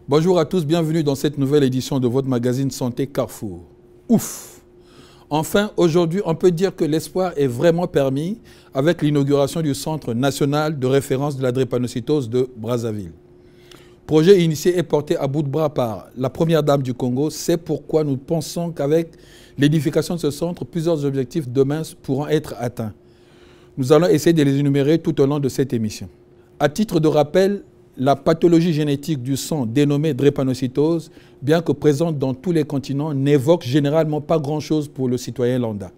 Bonjour à tous, bienvenue dans cette nouvelle édition de votre magazine Santé Carrefour. Ouf! Enfin, aujourd'hui, on peut dire que l'espoir est vraiment permis avec l'inauguration du Centre national de référence de la drépanocytose de Brazzaville. Projet initié et porté à bout de bras par la première dame du Congo, c'est pourquoi nous pensons qu'avec l'édification de ce centre, plusieurs objectifs demain pourront être atteints. Nous allons essayer de les énumérer tout au long de cette émission. À titre de rappel, la pathologie génétique du sang dénommée drépanocytose, bien que présente dans tous les continents, n'évoque généralement pas grand-chose pour le citoyen lambda.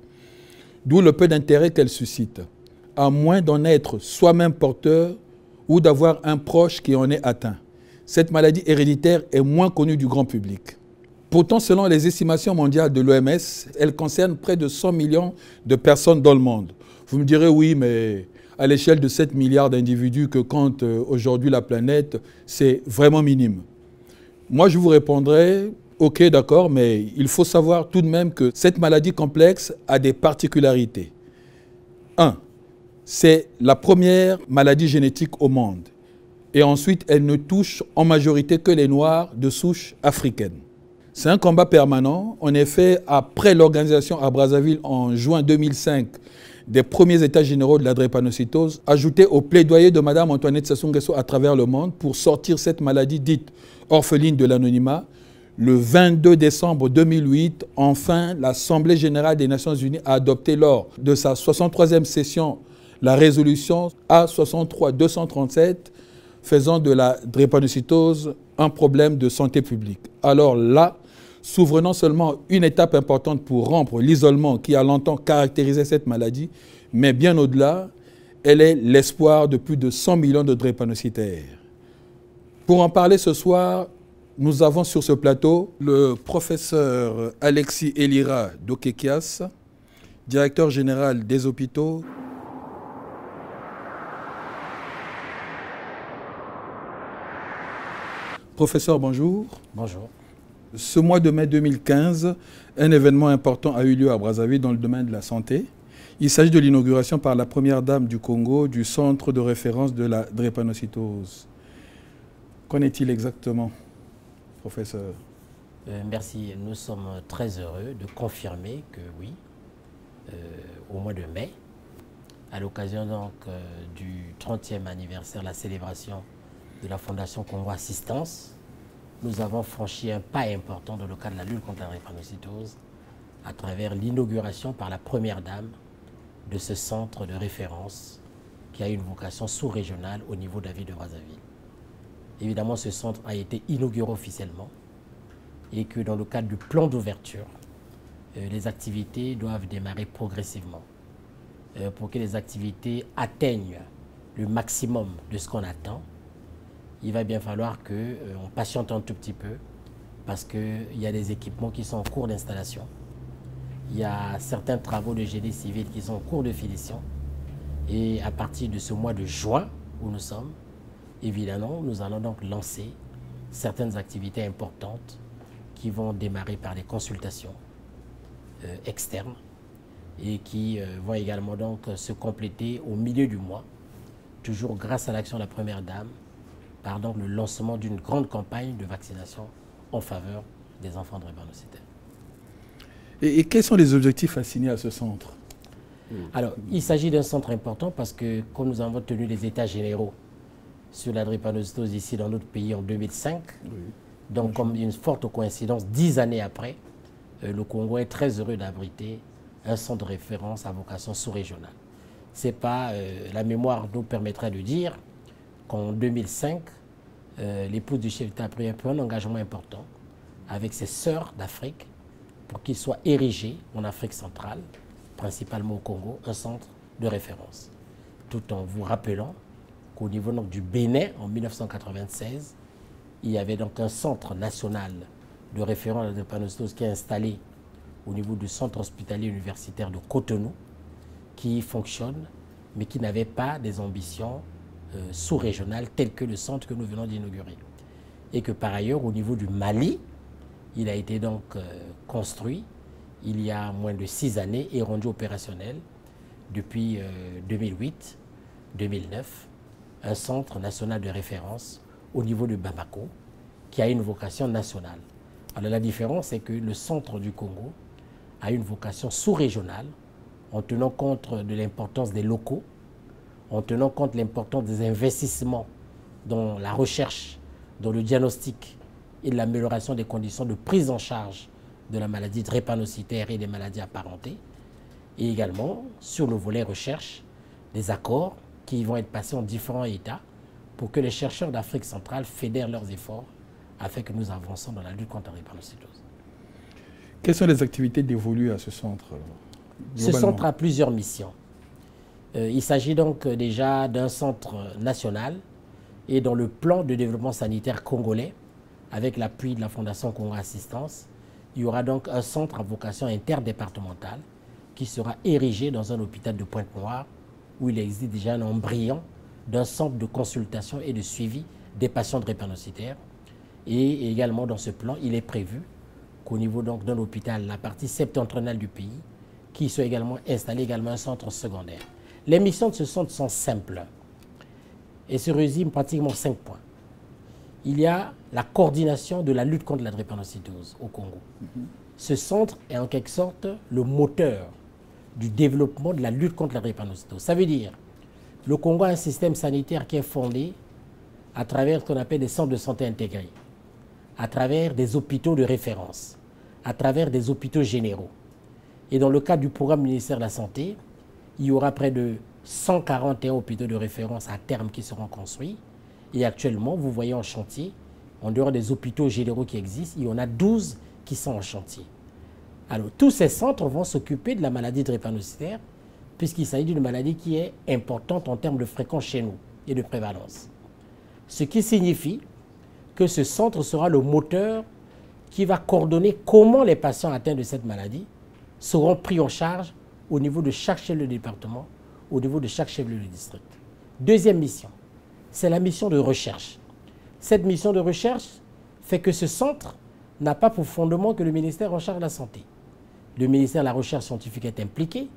D'où le peu d'intérêt qu'elle suscite, à moins d'en être soi-même porteur ou d'avoir un proche qui en est atteint. Cette maladie héréditaire est moins connue du grand public. Pourtant, selon les estimations mondiales de l'OMS, elle concerne près de 100 millions de personnes dans le monde. Vous me direz, oui, mais à l'échelle de 7 milliards d'individus que compte aujourd'hui la planète, c'est vraiment minime. Moi, je vous répondrai, ok, d'accord, mais il faut savoir tout de même que cette maladie complexe a des particularités. 1. C'est la première maladie génétique au monde. Et ensuite, elle ne touche en majorité que les Noirs de souche africaine. C'est un combat permanent. En effet, après l'organisation à Brazzaville en juin 2005 des premiers états généraux de la drépanocytose, ajouté au plaidoyer de Mme Antoinette Sassou Nguesso à travers le monde pour sortir cette maladie dite orpheline de l'anonymat, le 22 décembre 2008, enfin, l'Assemblée générale des Nations unies a adopté lors de sa 63e session la résolution A63-237 faisant de la drépanocytose un problème de santé publique. Alors là, s'ouvre non seulement une étape importante pour rompre l'isolement qui a longtemps caractérisé cette maladie, mais bien au-delà, elle est l'espoir de plus de 100 millions de drépanocytaires. Pour en parler ce soir, nous avons sur ce plateau le professeur Alexis Elira Dokekias, directeur général des hôpitaux. Professeur, bonjour. Bonjour. Ce mois de mai 2015, un événement important a eu lieu à Brazzaville dans le domaine de la santé. Il s'agit de l'inauguration par la première dame du Congo du centre de référence de la drépanocytose. Qu'en est-il exactement, professeur? Merci. Nous sommes très heureux de confirmer que oui, au mois de mai, à l'occasion donc du 30e anniversaire, la célébration de la Fondation Congo Assistance, nous avons franchi un pas important dans le cadre de la lutte contre la drépanocytose à travers l'inauguration par la première dame de ce centre de référence qui a une vocation sous-régionale au niveau de la ville de Brazzaville. Évidemment, ce centre a été inauguré officiellement et que dans le cadre du plan d'ouverture, les activités doivent démarrer progressivement. Pour que les activités atteignent le maximum de ce qu'on attend, il va bien falloir qu'on patiente un tout petit peu parce qu'il y a des équipements qui sont en cours d'installation. Il y a certains travaux de génie civil qui sont en cours de finition. Et à partir de ce mois de juin où nous sommes, évidemment, nous allons donc lancer certaines activités importantes qui vont démarrer par des consultations externes et qui vont également donc se compléter au milieu du mois, toujours grâce à l'action de la Première Dame, par donc le lancement d'une grande campagne de vaccination en faveur des enfants drépanocytaires. Et quels sont les objectifs assignés à ce centre? Alors, il s'agit d'un centre important parce que comme nous avons tenu les états généraux sur la drépanocytose ici dans notre pays en 2005, oui. Donc comme une forte coïncidence, 10 années après, le Congo est très heureux d'abriter un centre de référence à vocation sous-régionale. C'est pas, la mémoire nous permettrait de dire qu'en 2005, l'épouse du chef d'État a pris un engagement important avec ses sœurs d'Afrique pour qu'il soit érigé en Afrique centrale, principalement au Congo, un centre de référence. Tout en vous rappelant qu'au niveau donc, du Bénin, en 1996, il y avait donc un centre national de référence à la drépanocytose qui est installé au niveau du centre hospitalier universitaire de Cotonou, qui fonctionne, mais qui n'avait pas des ambitions sous-régionales telles que le centre que nous venons d'inaugurer. Et que par ailleurs, au niveau du Mali, il a été donc construit il y a moins de 6 années et rendu opérationnel depuis 2008-2009, un centre national de référence au niveau de Bamako qui a une vocation nationale. Alors la différence, c'est que le centre du Congo a une vocation sous-régionale, en tenant compte de l'importance des locaux, en tenant compte de l'importance des investissements dans la recherche, dans le diagnostic et l'amélioration des conditions de prise en charge de la maladie drépanocytaire et des maladies apparentées, et également sur le volet recherche, des accords qui vont être passés en différents États pour que les chercheurs d'Afrique centrale fédèrent leurs efforts afin que nous avancions dans la lutte contre la drépanocytose. Quelles sont les activités dévolues à ce centre? Ce centre a plusieurs missions. Il s'agit donc déjà d'un centre national et dans le plan de développement sanitaire congolais, avec l'appui de la Fondation Congo Assistance, il y aura donc un centre à vocation interdépartementale qui sera érigé dans un hôpital de Pointe-Noire où il existe déjà un embryon d'un centre de consultation et de suivi des patients drépanocytaires. Et également dans ce plan, il est prévu qu'au niveau donc d'un hôpital, la partie septentrionale du pays, qui soit également installé également un centre secondaire. Les missions de ce centre sont simples et se résument pratiquement en 5 points. Il y a la coordination de la lutte contre la drépanocytose au Congo. Ce centre est en quelque sorte le moteur du développement de la lutte contre la drépanocytose. Ça veut dire le Congo a un système sanitaire qui est fondé à travers ce qu'on appelle des centres de santé intégrés, à travers des hôpitaux de référence, à travers des hôpitaux généraux. Et dans le cadre du programme du ministère de la Santé, il y aura près de 141 hôpitaux de référence à terme qui seront construits. Et actuellement, vous voyez en chantier, en dehors des hôpitaux généraux qui existent, il y en a 12 qui sont en chantier. Alors, tous ces centres vont s'occuper de la maladie drépanocytaire, puisqu'il s'agit d'une maladie qui est importante en termes de fréquence chez nous et de prévalence. Ce qui signifie que ce centre sera le moteur qui va coordonner comment les patients atteints de cette maladie seront pris en charge au niveau de chaque chef de département, au niveau de chaque chef de district. Deuxième mission, c'est la mission de recherche. Cette mission de recherche fait que ce centre n'a pas pour fondement que le ministère en charge de la santé. Le ministère de la recherche scientifique est impliqué,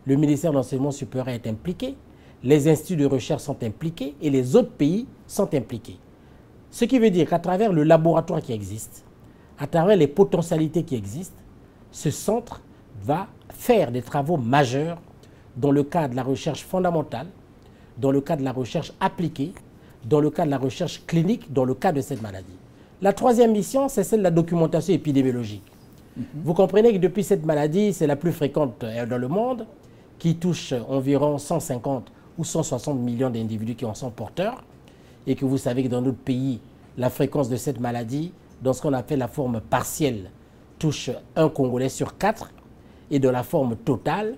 le ministère de l'enseignement supérieur est impliqué, les instituts de recherche sont impliqués et les autres pays sont impliqués. Ce qui veut dire qu'à travers le laboratoire qui existe, à travers les potentialités qui existent, ce centre va faire des travaux majeurs dans le cadre de la recherche fondamentale, dans le cadre de la recherche appliquée, dans le cadre de la recherche clinique, dans le cadre de cette maladie. La troisième mission, c'est celle de la documentation épidémiologique. Vous comprenez que depuis cette maladie, c'est la plus fréquente dans le monde, qui touche environ 150 ou 160 millions d'individus qui en sont porteurs, et que vous savez que dans notre pays, la fréquence de cette maladie, dans ce qu'on appelle la forme partielle, touche un Congolais sur 4, et de la forme totale,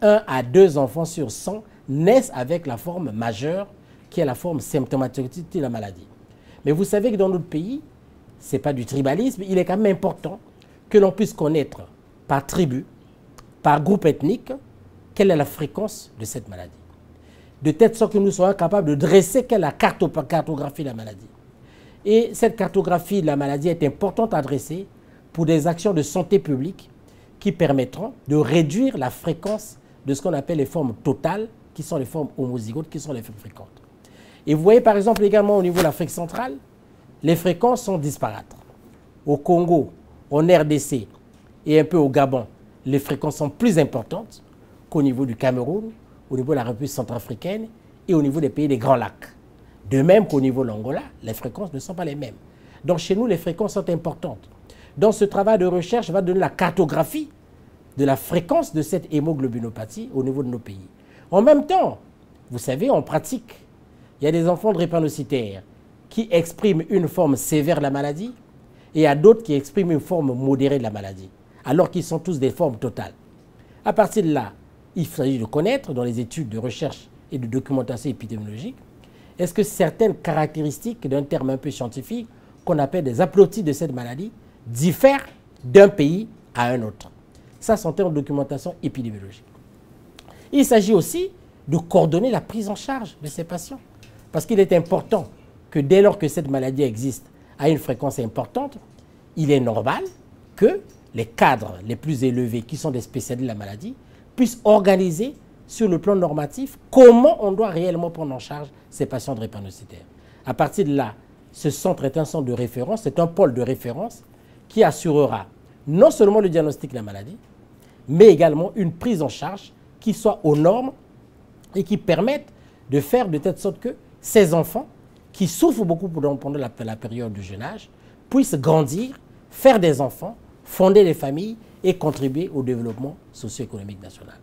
1 à 2 enfants sur 100 naissent avec la forme majeure, qui est la forme symptomatique de la maladie. Mais vous savez que dans notre pays, ce n'est pas du tribalisme, il est quand même important que l'on puisse connaître par tribu, par groupe ethnique, quelle est la fréquence de cette maladie. De telle sorte que nous soyons capables de dresser quelle est la cartographie de la maladie. Et cette cartographie de la maladie est importante à dresser pour des actions de santé publique qui permettront de réduire la fréquence de ce qu'on appelle les formes totales, qui sont les formes homozygotes, qui sont les plus fréquentes. Et vous voyez par exemple également au niveau de l'Afrique centrale, les fréquences sont disparates. Au Congo, en RDC et un peu au Gabon, les fréquences sont plus importantes qu'au niveau du Cameroun, au niveau de la République centrafricaine et au niveau des pays des Grands Lacs. De même qu'au niveau de l'Angola, les fréquences ne sont pas les mêmes. Donc chez nous, les fréquences sont importantes. Donc ce travail de recherche va donner la cartographie de la fréquence de cette hémoglobinopathie au niveau de nos pays. En même temps, vous savez, en pratique, il y a des enfants drépanocytaires qui expriment une forme sévère de la maladie et il y a d'autres qui expriment une forme modérée de la maladie, alors qu'ils sont tous des formes totales. À partir de là, il s'agit de connaître dans les études de recherche et de documentation épidémiologique, est-ce que certaines caractéristiques d'un terme un peu scientifique qu'on appelle des haplotypes de cette maladie diffèrent d'un pays à un autre. Ça, c'est en termes de documentation épidémiologique. Il s'agit aussi de coordonner la prise en charge de ces patients. Parce qu'il est important que dès lors que cette maladie existe à une fréquence importante, il est normal que les cadres les plus élevés, qui sont des spécialistes de la maladie, puissent organiser sur le plan normatif comment on doit réellement prendre en charge ces patients drépanocytaires. À partir de là, ce centre est un centre de référence, c'est un pôle de référence qui assurera non seulement le diagnostic de la maladie, mais également une prise en charge qui soit aux normes et qui permette de faire de telle sorte que ces enfants qui souffrent beaucoup pendant la période du jeune âge puissent grandir, faire des enfants, fonder des familles et contribuer au développement socio-économique national.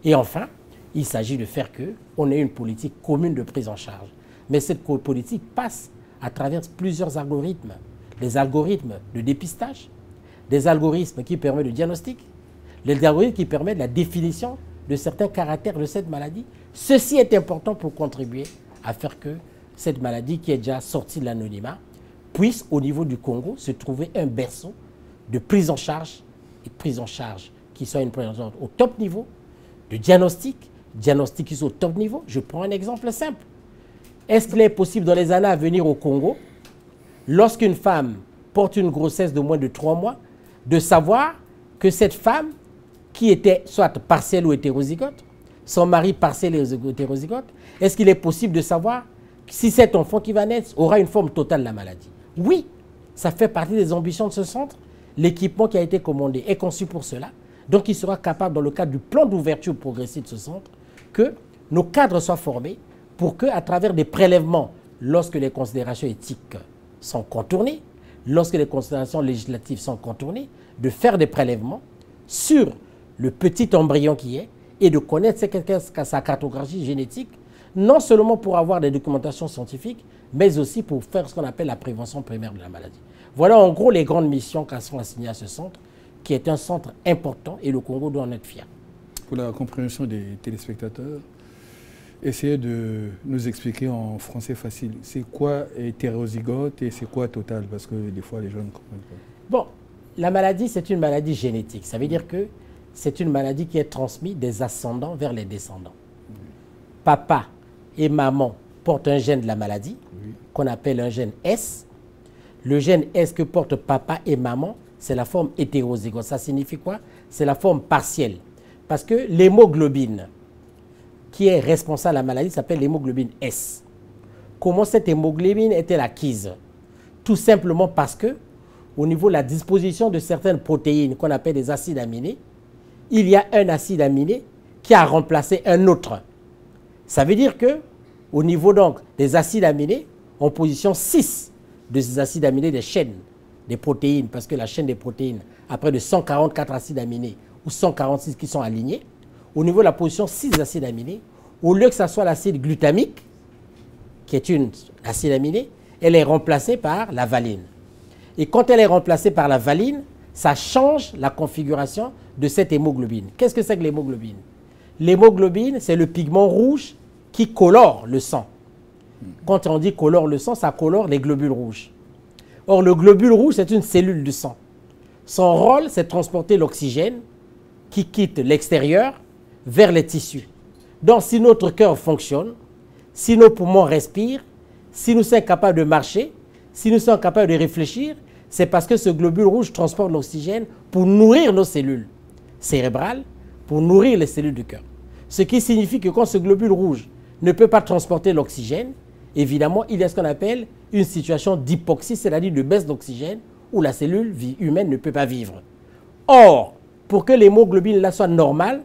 Et enfin, il s'agit de faire qu'on ait une politique commune de prise en charge. Mais cette politique passe à travers plusieurs algorithmes. Les algorithmes de dépistage, des algorithmes qui permettent le diagnostic, les algorithmes qui permettent la définition de certains caractères de cette maladie. Ceci est important pour contribuer à faire que cette maladie qui est déjà sortie de l'anonymat puisse, au niveau du Congo, se trouver un berceau de prise en charge, et prise en charge qui soit une prise en charge au top niveau, de diagnostic qui soit au top niveau. Je prends un exemple simple. Est-ce qu'il est possible dans les années à venir au Congo, lorsqu'une femme porte une grossesse de moins de 3 mois, de savoir que cette femme, qui était soit partielle ou hétérozygote, son mari partiel ou hétérozygote, est-ce qu'il est possible de savoir si cet enfant qui va naître aura une forme totale de la maladie? Oui, ça fait partie des ambitions de ce centre. L'équipement qui a été commandé est conçu pour cela. Donc il sera capable, dans le cadre du plan d'ouverture progressive de ce centre, que nos cadres soient formés pour qu'à travers des prélèvements, lorsque les considérations éthiques sont contournées, lorsque les considérations législatives sont contournées, de faire des prélèvements sur le petit embryon qui est et de connaître sa cartographie génétique, non seulement pour avoir des documentations scientifiques, mais aussi pour faire ce qu'on appelle la prévention primaire de la maladie. Voilà en gros les grandes missions qui sont assignées à ce centre, qui est un centre important et le Congo doit en être fier. Pour la compréhension des téléspectateurs, essayez de nous expliquer en français facile, c'est quoi hétérozygote et c'est quoi total, parce que des fois les gens ne comprennent pas. Bon, la maladie c'est une maladie génétique, ça veut dire que c'est une maladie qui est transmise des ascendants vers les descendants. Papa et maman portent un gène de la maladie, qu'on appelle un gène S. Le gène S que portent papa et maman, c'est la forme hétérozygote. Ça signifie quoi? C'est la forme partielle. Parce que l'hémoglobine qui est responsable de la maladie s'appelle l'hémoglobine S. Comment cette hémoglobine est-elle acquise? Tout simplement parce que, au niveau de la disposition de certaines protéines qu'on appelle des acides aminés, il y a un acide aminé qui a remplacé un autre. Ça veut dire que, au niveau donc des acides aminés, en position 6 de ces acides aminés des chaînes des protéines, parce que la chaîne des protéines, après de 144 acides aminés ou 146 qui sont alignés, au niveau de la position 6 des acides aminés, au lieu que ce soit l'acide glutamique, qui est une acide aminé, elle est remplacée par la valine. Et quand elle est remplacée par la valine, ça change la configuration de cette hémoglobine. Qu'est-ce que c'est que l'hémoglobine? L'hémoglobine, c'est le pigment rouge qui colore le sang. Quand on dit colore le sang, ça colore les globules rouges. Or, le globule rouge, c'est une cellule du sang. Son rôle, c'est de transporter l'oxygène qui quitte l'extérieur vers les tissus. Donc, si notre cœur fonctionne, si nos poumons respirent, si nous sommes capables de marcher, si nous sommes capables de réfléchir, c'est parce que ce globule rouge transporte l'oxygène pour nourrir nos cellules cérébrales, pour nourrir les cellules du cœur. Ce qui signifie que quand ce globule rouge ne peut pas transporter l'oxygène, évidemment, il y a ce qu'on appelle une situation d'hypoxie, c'est-à-dire de baisse d'oxygène, où la cellule humaine ne peut pas vivre. Or, pour que l'hémoglobine là soit normale,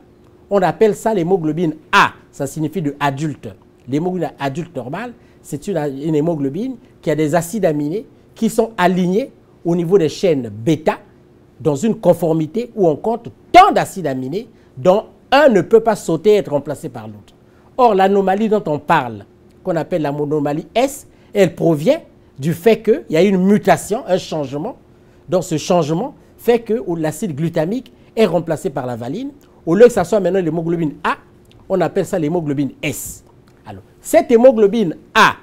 on appelle ça l'hémoglobine A. Ça signifie de adulte. L'hémoglobine adulte normale, c'est une hémoglobine qui a des acides aminés qui sont alignés au niveau des chaînes bêta dans une conformité où on compte tant d'acides aminés dont un ne peut pas sauter et être remplacé par l'autre. Or, l'anomalie dont on parle, qu'on appelle l'anomalie S, elle provient du fait qu'il y a une mutation, un changement. Donc, ce changement fait que l'acide glutamique est remplacé par la valine. Au lieu que ça soit maintenant l'hémoglobine A, on appelle ça l'hémoglobine S. Alors, cette hémoglobine A,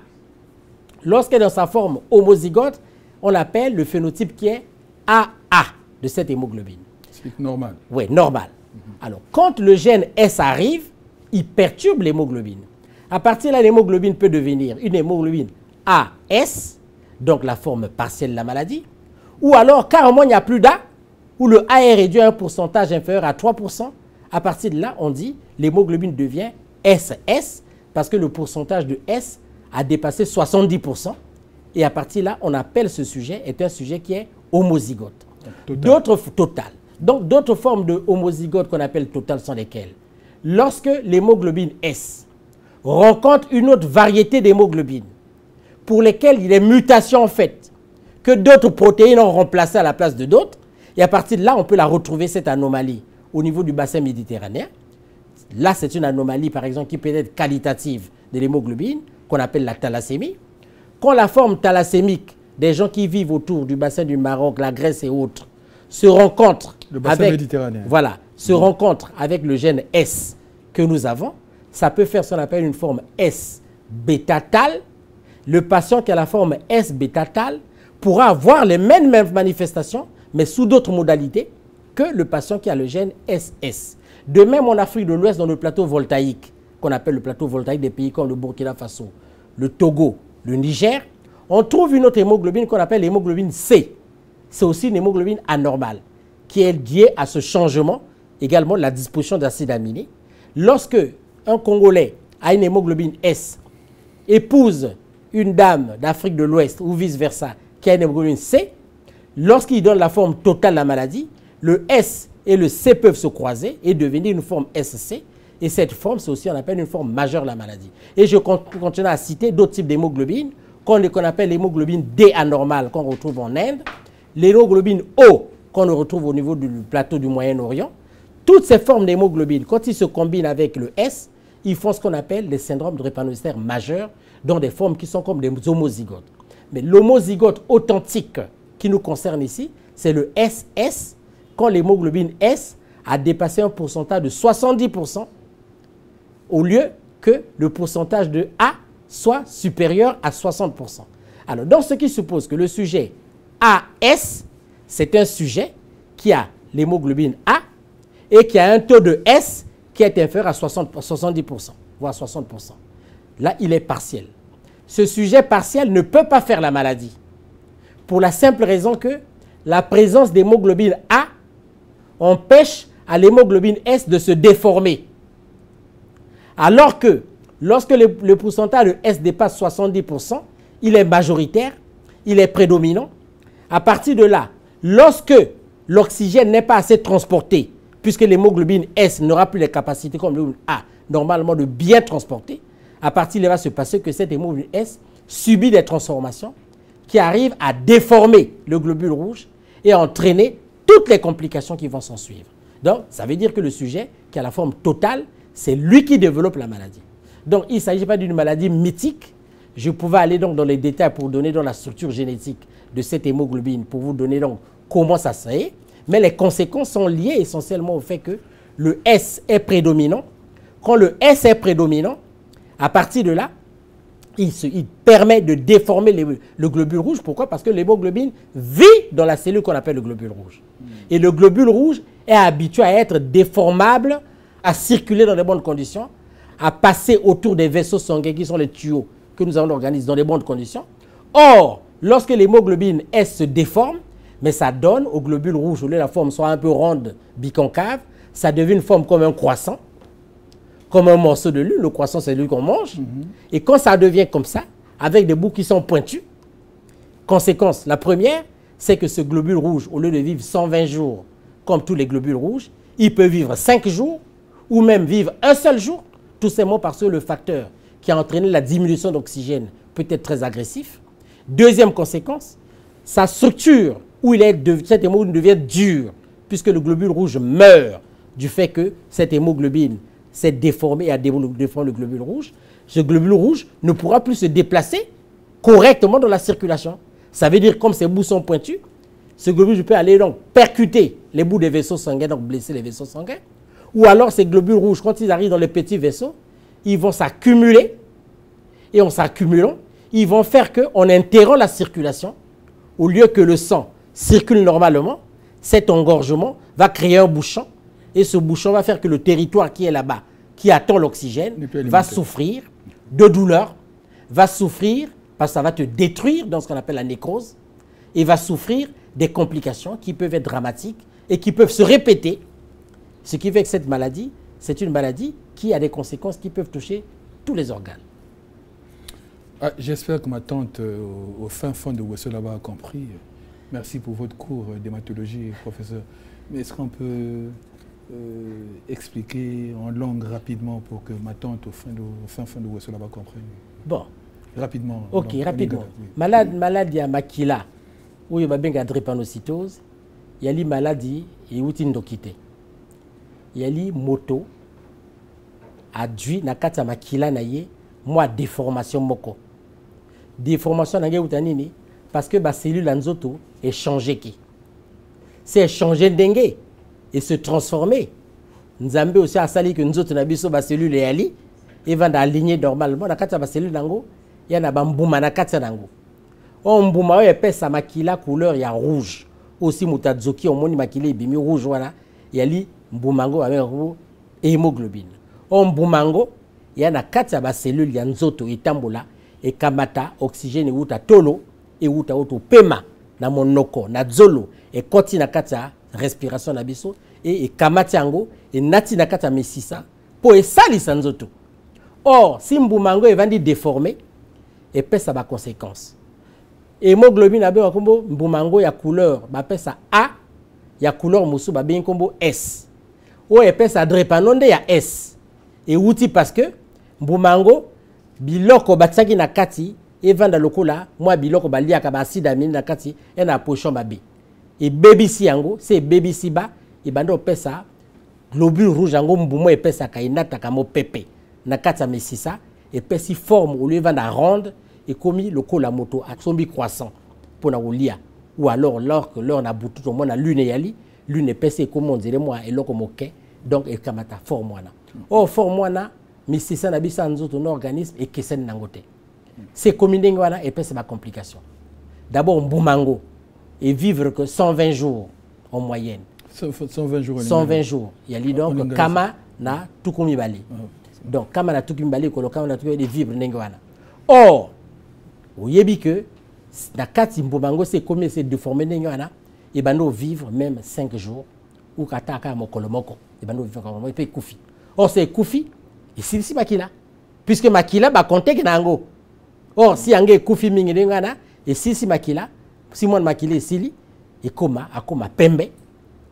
lorsqu'elle est dans sa forme homozygote, on appelle le phénotype qui est AA de cette hémoglobine. C'est normal. Oui, normal. Alors, quand le gène S arrive, il perturbe l'hémoglobine. À partir de là, l'hémoglobine peut devenir une hémoglobine AS, donc la forme partielle de la maladie, ou alors carrément il n'y a plus d'A, où le A est réduit à un pourcentage inférieur à 3%. À partir de là, on dit l'hémoglobine devient SS, parce que le pourcentage de S a dépassé 70%, Et à partir de là, on appelle ce sujet est un sujet qui est homozygote. Total. Donc d'autres formes de homozygote qu'on appelle total sont lesquelles? Lorsque l'hémoglobine S rencontre une autre variété d'hémoglobine pour lesquelles il y a des mutations faites, que d'autres protéines ont remplacé à la place de d'autres, et à partir de là, on peut la retrouver, cette anomalie, au niveau du bassin méditerranéen. Là, c'est une anomalie, par exemple, qui peut être qualitative de l'hémoglobine, qu'on appelle la thalassémie. Quand la forme thalassémique des gens qui vivent autour du bassin du Maroc, la Grèce et autres, se rencontre rencontre avec le gène S que nous avons, ça peut faire ce qu'on appelle une forme S bêta-tal. Le patient qui a la forme S bêta-tal pourra avoir les mêmes manifestations, mais sous d'autres modalités que le patient qui a le gène SS. De même, en Afrique de l'Ouest, dans le plateau voltaïque, qu'on appelle le plateau voltaïque des pays comme le Burkina Faso, le Togo, le Niger, on trouve une autre hémoglobine qu'on appelle l'hémoglobine C. C'est aussi une hémoglobine anormale, qui est liée à ce changement, également de la disposition d'acides aminés. Lorsque un Congolais a une hémoglobine S, épouse une dame d'Afrique de l'Ouest ou vice-versa, qui a une hémoglobine C, lorsqu'il donne la forme totale de la maladie, le S et le C peuvent se croiser et devenir une forme SC. Et cette forme, c'est aussi, on appelle une forme majeure de la maladie. Et je continue à citer d'autres types d'hémoglobine, qu'on appelle l'hémoglobine D anormale, qu'on retrouve en Inde, l'hémoglobine O, qu'on retrouve au niveau du plateau du Moyen-Orient. Toutes ces formes d'hémoglobine, quand ils se combinent avec le S, ils font ce qu'on appelle les syndromes de drépanocytaire majeurs, dans des formes qui sont comme des homozygotes. Mais l'homozygote authentique qui nous concerne ici, c'est le SS, quand l'hémoglobine S a dépassé un pourcentage de 70%, au lieu que le pourcentage de A soit supérieur à 60%. Alors, dans ce qui suppose que le sujet AS, c'est un sujet qui a l'hémoglobine A et qui a un taux de S qui est inférieur à 70%, voire 60%. Là, il est partiel. Ce sujet partiel ne peut pas faire la maladie, pour la simple raison que la présence d'hémoglobine A empêche à l'hémoglobine S de se déformer. Alors que lorsque le pourcentage de S dépasse 70%, il est majoritaire, il est prédominant. À partir de là, lorsque l'oxygène n'est pas assez transporté, puisque l'hémoglobine S n'aura plus les capacités comme l'hémoglobine A, normalement de bien transporter, à partir de là, il va se passer que cette hémoglobine S subit des transformations qui arrivent à déformer le globule rouge et à entraîner toutes les complications qui vont s'en suivre. Donc, ça veut dire que le sujet qui a la forme totale, c'est lui qui développe la maladie. Donc, il ne s'agit pas d'une maladie mythique. Je pouvais aller donc dans les détails pour donner dans la structure génétique de cette hémoglobine, pour vous donner donc comment ça se fait. Mais les conséquences sont liées essentiellement au fait que le S est prédominant. Quand le S est prédominant, à partir de là, il permet de déformer le globule rouge. Pourquoi? Parce que l'hémoglobine vit dans la cellule qu'on appelle le globule rouge. Et le globule rouge est habitué à être déformable, à circuler dans de bonnes conditions, à passer autour des vaisseaux sanguins qui sont les tuyaux que nous avons dans l'organisme dans de bonnes conditions. Or, lorsque l'hémoglobine S se déforme, mais ça donne au globule rouge, au lieu de la forme soit un peu ronde, biconcave, ça devient une forme comme un croissant, comme un morceau de lune. Le croissant, c'est lui qu'on mange. Et quand ça devient comme ça, avec des bouts qui sont pointus, conséquence, la première, c'est que ce globule rouge, au lieu de vivre 120 jours, comme tous les globules rouges, il peut vivre 5 jours, ou même vivre un seul jour, tout simplement parce que le facteur qui a entraîné la diminution d'oxygène peut être très agressif. Deuxième conséquence, sa structure, où cette hémoglobine devient dure, puisque le globule rouge meurt du fait que cette hémoglobine s'est déformée et a déformé le globule rouge. Ce globule rouge ne pourra plus se déplacer correctement dans la circulation. Ça veut dire, comme ces bouts sont pointus, ce globule peut aller donc percuter les bouts des vaisseaux sanguins, donc blesser les vaisseaux sanguins. Ou alors ces globules rouges, quand ils arrivent dans les petits vaisseaux, ils vont s'accumuler. Et en s'accumulant, ils vont faire qu'en interrompant la circulation, au lieu que le sang circule normalement, cet engorgement va créer un bouchon. Et ce bouchon va faire que le territoire qui est là-bas, qui attend l'oxygène, va souffrir de douleur, va souffrir parce que ça va te détruire dans ce qu'on appelle la nécrose, et va souffrir des complications qui peuvent être dramatiques et qui peuvent se répéter. Ce qui fait que cette maladie, c'est une maladie qui a des conséquences qui peuvent toucher tous les organes. Ah, j'espère que ma tante au fin fond de Ouesso là-bas a compris. Merci pour votre cours d'hématologie, professeur. Mais est-ce qu'on peut expliquer en langue rapidement pour que ma tante au fin fond de Ouesso là-bas comprenne? Bon. Rapidement. Ok, rapidement. Oui. Maladie à makila, où il y a bien drépanocytose, il y a les maladies et outindokité. Il y a les motos, adduit na kata makila na ye, moi déformation moko. Déformation na ye utanini, parce que la cellule anzoto est changée. C'est changé dengue et se transformer. Nzambe aussi a sali que nous autres na biso ba cellule est ali et va aligner normalement na kata ba cellule nango. Il y a un mbouma na kati nango. On mbouma épaisse à makila couleur il y a rouge. Aussi mutazoki on moni makila bimi rouge voilà. Il y a li mboumango avec hémoglobine. On mboumango il y a na kati ba cellule ya nzoto etambola et kamata oxygène uta tolo et uta auto pema na monoko na zolo et koti na kati respiration na biso et kamati yango et nati na kati mesisa po esalisa nzoto. Or si mboumango evandi déformé et pèse ça a conséquence. Hémoglobine a bien combo mbumango ya couleur ba pèse ça A ya couleur musu ba bien combo S. O et pèse ça drepanonde ya S. Et outil parce que mbumango biloko batsaki na kati et vanda lokola moi biloko balia ka ba acide amine na kati et na pochon ba B. Et baby si yango c'est baby si ba et bando pèse ça globule rouge yango mbumo et pèse ça kainata kamo pepe na kati mesisa et puis si forme au lieu de ronde et commis le col la moto à son croissant pour la lia ou alors lorsque l'on a boutu au moins la lune yali lune épaisse comme on dirait moi et l'autre moquet donc et kamata forme wana oh forme wana mais c'est ça n'habite sans autre organisme et que c'est n'angote c'est combiné wana et puis c'est ma complication d'abord mboumango et vivre que 120 jours en moyenne 120 jours 120 jours il y a donc kama na tout comme bali. Donc, quand on a tout qui me quand on a tout les vivres n'engwana. Or, vous voyez que la carte mboumango c'est comme c'est déformé n'engwana et bando vivre même 5 jours ou kataka mokolomoko et bando vivre comme et puis koufi. Or c'est koufi et si makila puisque makila ba compter que nango. Or si angé koufi mingi n'engwana et si makila si moi makila sili et akoma pembe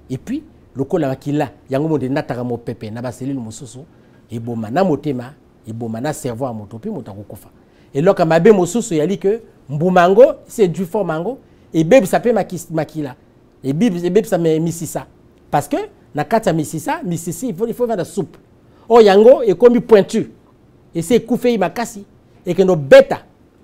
et puis le kola makila yango mo de nataka mo pepe na ba cellule mosusu et boma na motema et boma na cerveau à motopi motakufa et loka mabe mosusu yali que mbumango c'est du fort mango et bebe ça peut makila et bebe ça misisa parce que na kata misisa il faut faire de la soupe oh yango et comme pointu et c'est koufei makasi et que no beta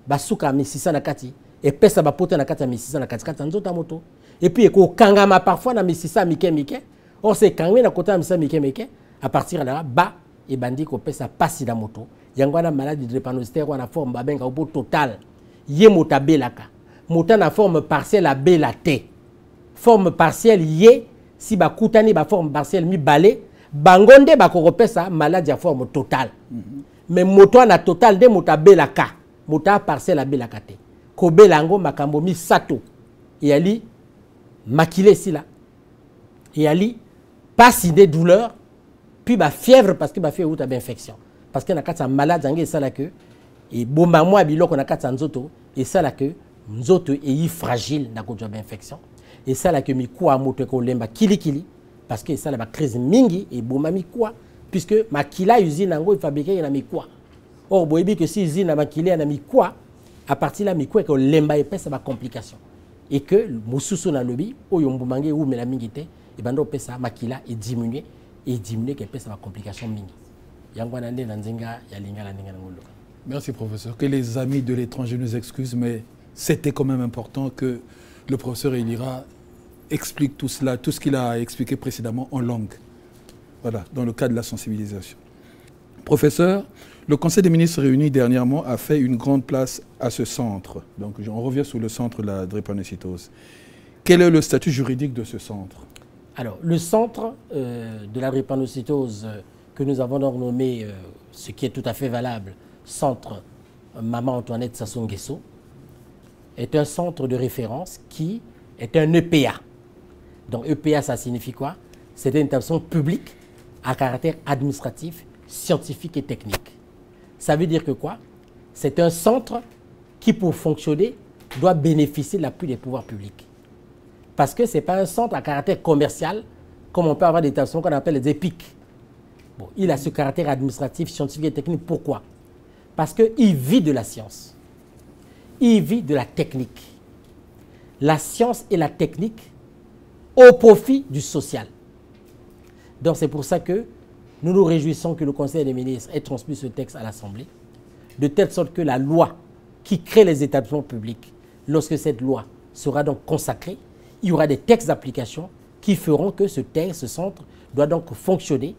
basuka misisa na kati et pesa ba pota na kata misisa na kati kata nzota moto et puis ko kangama parfois na misisa mike or c'est kangwe na kota misisa mike à partir de là bas et bandi ko pesa pasi da moto yangwana maladie de drépanocytaire wana forme babenga au total ye mota belaka mota na forme partielle a belate forme partielle ye si ba kutani ba forme partielle mi balé bangonde ba ko pesa maladie à forme totale mais moto na total de mota belaka mota partielle a belaka te ko belango makambo mi sato et ali makilé si là et ali pasi de douleur puis ba fièvre parce que ba fièvre ou ta infection parce que na kata malade ngé ça là que et bomba moi biloko na kata nzoto et ça là que nzoto est fragile na ko job infection et ça là que mi kwa moto ko lemba kili parce que ça là ba crise mingi et bomba mi kwa puisque makila usine ngo fabriquer na mi kwa or boyebi que si usine na makila na mi kwa à partir là mi kwa ko lemba et ça ba complication et que mosusu na lobi oyo mbumangé ou mela mingi te et bando pesa makila est diminué et diminuer qu'elle pèse ma complication mingi. Merci professeur. Que les amis de l'étranger nous excusent, mais c'était quand même important que le professeur Elira explique tout cela, tout ce qu'il a expliqué précédemment en langue. Voilà, dans le cadre de la sensibilisation. Professeur, le Conseil des ministres réunis dernièrement a fait une grande place à ce centre. Donc on revient sur le centre de la drépanocytose. Quel est le statut juridique de ce centre? Alors, le centre de la drépanocytose que nous avons donc nommé, ce qui est tout à fait valable, centre Maman Antoinette Sassou Nguesso, est un centre de référence qui est un EPA. Donc EPA, ça signifie quoi? C'est une établissement public à caractère administratif, scientifique et technique. Ça veut dire que quoi? c'est un centre qui, pour fonctionner, doit bénéficier de l'appui des pouvoirs publics. Parce que ce n'est pas un centre à caractère commercial, comme on peut avoir des établissements qu'on appelle les EPIC. Bon, il a ce caractère administratif, scientifique et technique. Pourquoi? Parce qu'il vit de la science. Il vit de la technique. La science et la technique au profit du social. Donc c'est pour ça que nous nous réjouissons que le Conseil des ministres ait transmis ce texte à l'Assemblée, de telle sorte que la loi qui crée les établissements publics, lorsque cette loi sera donc consacrée, il y aura des textes d'application qui feront que ce centre doit donc fonctionner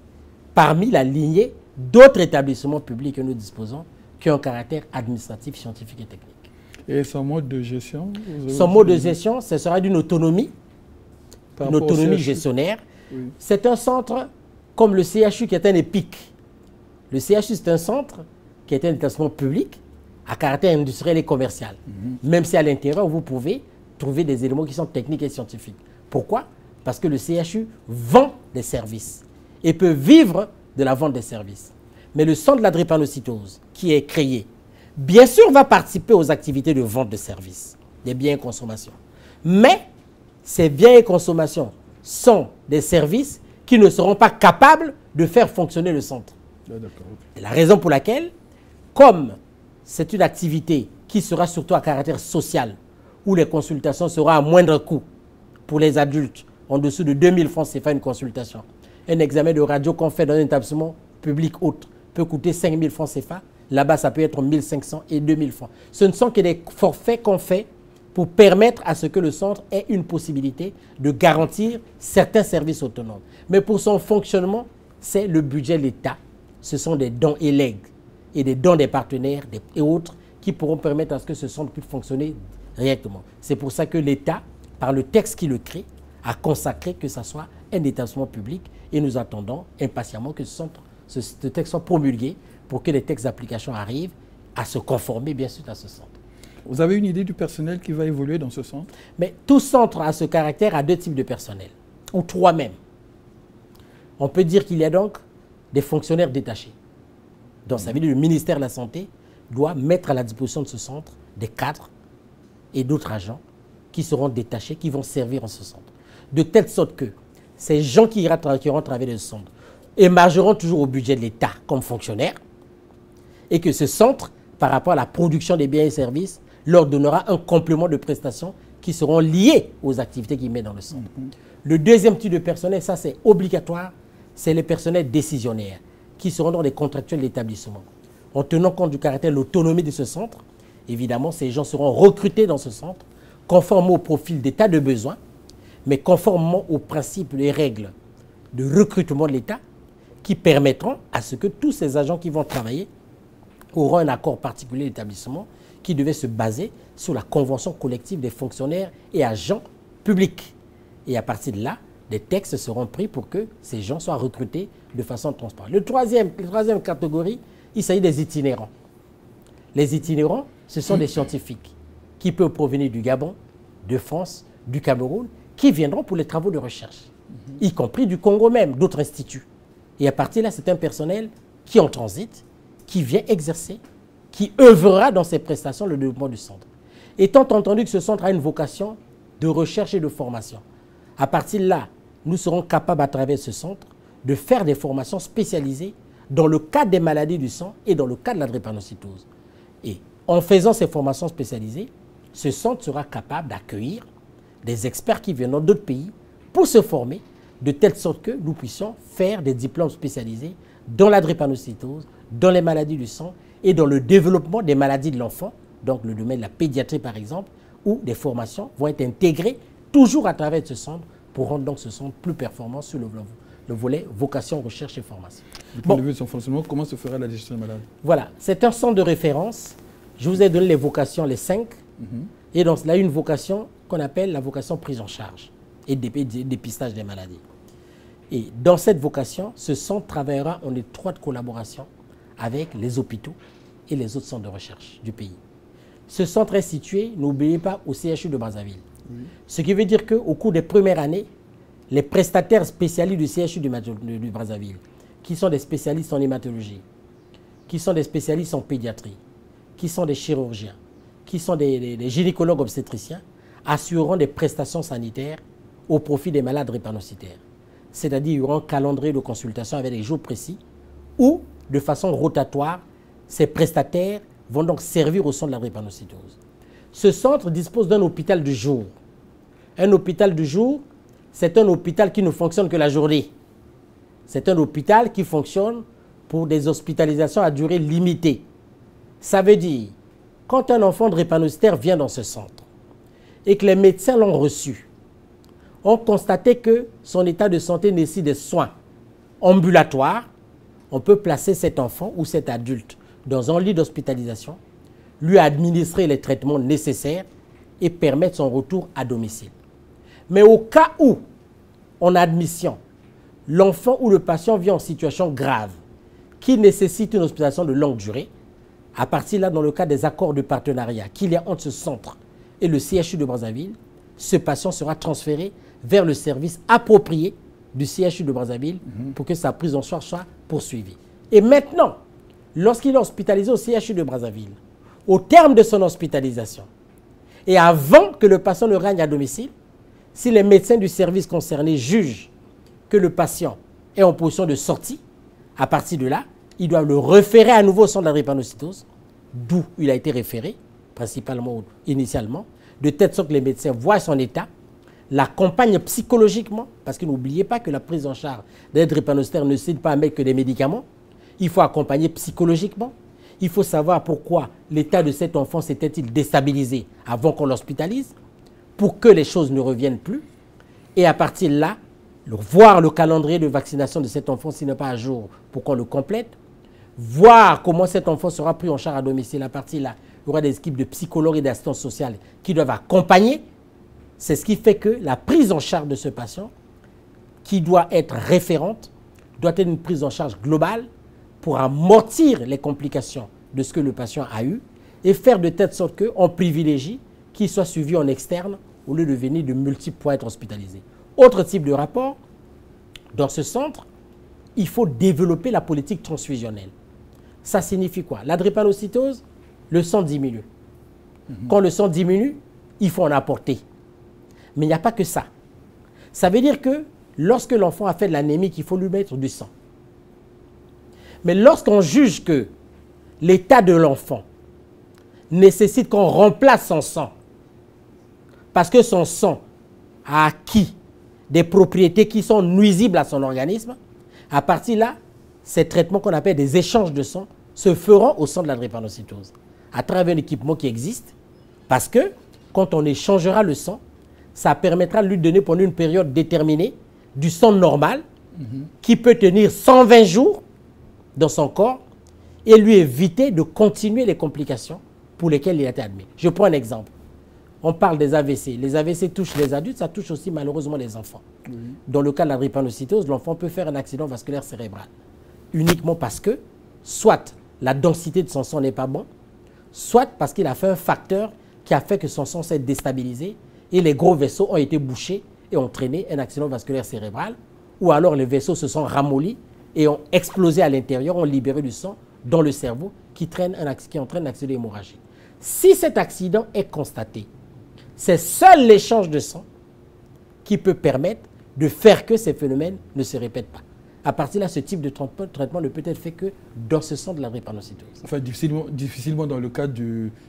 parmi la lignée d'autres établissements publics que nous disposons qui ont un caractère administratif, scientifique et technique. Et son mode de gestion? Son mode de gestion, ce sera d'une autonomie, une autonomie gestionnaire. Oui. C'est un centre comme le CHU qui est un EPIC. Le CHU, c'est un centre qui est un établissement public à caractère industriel et commercial. Même si à l'intérieur, vous pouvez trouver des éléments qui sont techniques et scientifiques. Pourquoi? Parce que le CHU vend des services et peut vivre de la vente des services. Mais le centre de la drépanocytose, qui est créé, bien sûr, va participer aux activités de vente de services, des biens et consommations. Mais ces biens et consommations sont des services qui ne seront pas capables de faire fonctionner le centre. C'est la raison pour laquelle, comme c'est une activité qui sera surtout à caractère social, où les consultations seront à moindre coût pour les adultes, en dessous de 2000 francs CFA une consultation. Un examen de radio qu'on fait dans un établissement public autre peut coûter 5000 francs CFA. Là-bas, ça peut être 1500 et 2000 francs. Ce ne sont que des forfaits qu'on fait pour permettre à ce que le centre ait une possibilité de garantir certains services autonomes. Mais pour son fonctionnement, c'est le budget de l'État. Ce sont des dons et legs et des dons des partenaires et autres qui pourront permettre à ce que ce centre puisse fonctionner directement. C'est pour ça que l'État, par le texte qui le crée, a consacré que ce soit un établissement public et nous attendons impatiemment que ce texte soit promulgué pour que les textes d'application arrivent à se conformer bien sûr à ce centre. Vous avez une idée du personnel qui va évoluer dans ce centre? Mais tout centre a ce caractère à deux types de personnel, ou trois même. On peut dire qu'il y a donc des fonctionnaires détachés. Donc ça veut dire que le ministère de la Santé doit mettre à la disposition de ce centre des cadres et d'autres agents qui seront détachés, qui vont servir en ce centre. De telle sorte que ces gens qui iront travailler dans ce centre émargeront toujours au budget de l'État comme fonctionnaires et que ce centre, par rapport à la production des biens et services, leur donnera un complément de prestations qui seront liées aux activités qu'ils mettent dans le centre. Le deuxième type de personnel, ça c'est obligatoire, c'est les personnels décisionnaires qui seront dans les contractuels de l'établissement. En tenant compte du caractère de l'autonomie de ce centre, évidemment, ces gens seront recrutés dans ce centre conformément au profil d'état de besoin, mais conformément aux principes et règles de recrutement de l'État qui permettront à ce que tous ces agents qui vont travailler auront un accord particulier d'établissement qui devait se baser sur la convention collective des fonctionnaires et agents publics. Et à partir de là, des textes seront pris pour que ces gens soient recrutés de façon transparente. La troisième catégorie, il s'agit des itinérants. Les itinérants, ce sont des scientifiques qui peuvent provenir du Gabon, de France, du Cameroun, qui viendront pour les travaux de recherche, y compris du Congo même, d'autres instituts. Et à partir de là, c'est un personnel qui en transite, qui vient exercer, qui œuvrera dans ses prestations le développement du centre. Étant entendu que ce centre a une vocation de recherche et de formation, à partir de là, nous serons capables à travers ce centre de faire des formations spécialisées dans le cadre des maladies du sang et dans le cadre de la drépanocytose. Et en faisant ces formations spécialisées, ce centre sera capable d'accueillir des experts qui viennent d'autres pays pour se former de telle sorte que nous puissions faire des diplômes spécialisés dans la drépanocytose, dans les maladies du sang et dans le développement des maladies de l'enfant, donc le domaine de la pédiatrie par exemple, où des formations vont être intégrées toujours à travers ce centre pour rendre donc ce centre plus performant sur le volet vocation, recherche et formation. Du point de vue de son fonctionnement, comment se fera la gestion des malades? Voilà, c'est un centre de référence. Je vous ai donné les vocations, les 5. Et donc, il a une vocation qu'on appelle la vocation prise en charge et dépistage des maladies. Et dans cette vocation, ce centre travaillera en étroite collaboration avec les hôpitaux et les autres centres de recherche du pays. Ce centre est situé, n'oubliez pas, au CHU de Brazzaville. Ce qui veut dire qu'au cours des premières années, les prestataires spécialistes du CHU du Brazzaville, qui sont des spécialistes en hématologie, qui sont des spécialistes en pédiatrie, qui sont des chirurgiens, qui sont des gynécologues obstétriciens, assureront des prestations sanitaires au profit des malades drépanocytaires. C'est-à-dire il y aura un calendrier de consultation avec des jours précis où, de façon rotatoire, ces prestataires vont donc servir au centre de la drépanocytose. Ce centre dispose d'un hôpital du jour. Un hôpital du jour, c'est un hôpital qui ne fonctionne que la journée. C'est un hôpital qui fonctionne pour des hospitalisations à durée limitée. Ça veut dire, quand un enfant drépanocytaire vient dans ce centre et que les médecins l'ont reçu, ont constaté que son état de santé nécessite des soins ambulatoires, on peut placer cet enfant ou cet adulte dans un lit d'hospitalisation, lui administrer les traitements nécessaires et permettre son retour à domicile. Mais au cas où, en admission, l'enfant ou le patient vient en situation grave qui nécessite une hospitalisation de longue durée, à partir là, dans le cas des accords de partenariat qu'il y a entre ce centre et le CHU de Brazzaville, ce patient sera transféré vers le service approprié du CHU de Brazzaville pour que sa prise en charge soit poursuivie. Et maintenant, lorsqu'il est hospitalisé au CHU de Brazzaville, au terme de son hospitalisation, et avant que le patient ne règne à domicile, si les médecins du service concerné jugent que le patient est en position de sortie, à partir de là, ils doivent le référer à nouveau au centre de la drépanocytose, d'où il a été référé, principalement ou initialement, de telle sorte que les médecins voient son état, l'accompagnent psychologiquement, parce que n'oubliez pas que la prise en charge des drépanocytaires ne nécessite pas à mettre que des médicaments. Il faut accompagner psychologiquement. Il faut savoir pourquoi l'état de cet enfant s'était-il déstabilisé avant qu'on l'hospitalise, pour que les choses ne reviennent plus. Et à partir de là, voir le calendrier de vaccination de cet enfant s'il n'est pas à jour pour qu'on le complète, voir comment cet enfant sera pris en charge à domicile. À partir de là, il y aura des équipes de psychologues et d'assistants sociaux qui doivent accompagner. C'est ce qui fait que la prise en charge de ce patient, qui doit être référente, doit être une prise en charge globale pour amortir les complications de ce que le patient a eu et faire de telle sorte qu'on privilégie qu'il soit suivi en externe au lieu de venir de multiples pour être hospitalisé. Autre type de rapport, dans ce centre, il faut développer la politique transfusionnelle. Ça signifie quoi? La drépanocytose, le sang diminue. Quand le sang diminue, il faut en apporter. Mais il n'y a pas que ça. Ça veut dire que lorsque l'enfant a fait de l'anémie, il faut lui mettre du sang. Mais lorsqu'on juge que l'état de l'enfant nécessite qu'on remplace son sang, parce que son sang a acquis des propriétés qui sont nuisibles à son organisme, à partir de là, ces traitements qu'on appelle des échanges de sang se feront au centre de la drépanocytose, à travers un équipement qui existe, parce que quand on échangera le sang, ça permettra de lui donner pendant une période déterminée du sang normal qui peut tenir 120 jours dans son corps et lui éviter de continuer les complications pour lesquelles il a été admis. Je prends un exemple. On parle des AVC. Les AVC touchent les adultes, ça touche aussi malheureusement les enfants. Dans le cas de la drépanocytose, l'enfant peut faire un accident vasculaire cérébral uniquement parce que soit la densité de son sang n'est pas bonne, soit parce qu'il a fait un facteur qui a fait que son sang s'est déstabilisé et les gros vaisseaux ont été bouchés et ont entraîné un accident vasculaire cérébral, ou alors les vaisseaux se sont ramollis et ont explosé à l'intérieur, ont libéré du sang dans le cerveau qui entraîne un accident hémorragique. Si cet accident est constaté, c'est seul l'échange de sang qui peut permettre de faire que ces phénomènes ne se répètent pas. À partir de là, ce type de traitement ne peut être fait que dans ce centre de la drépanocytose. Enfin, difficilement dans le cadre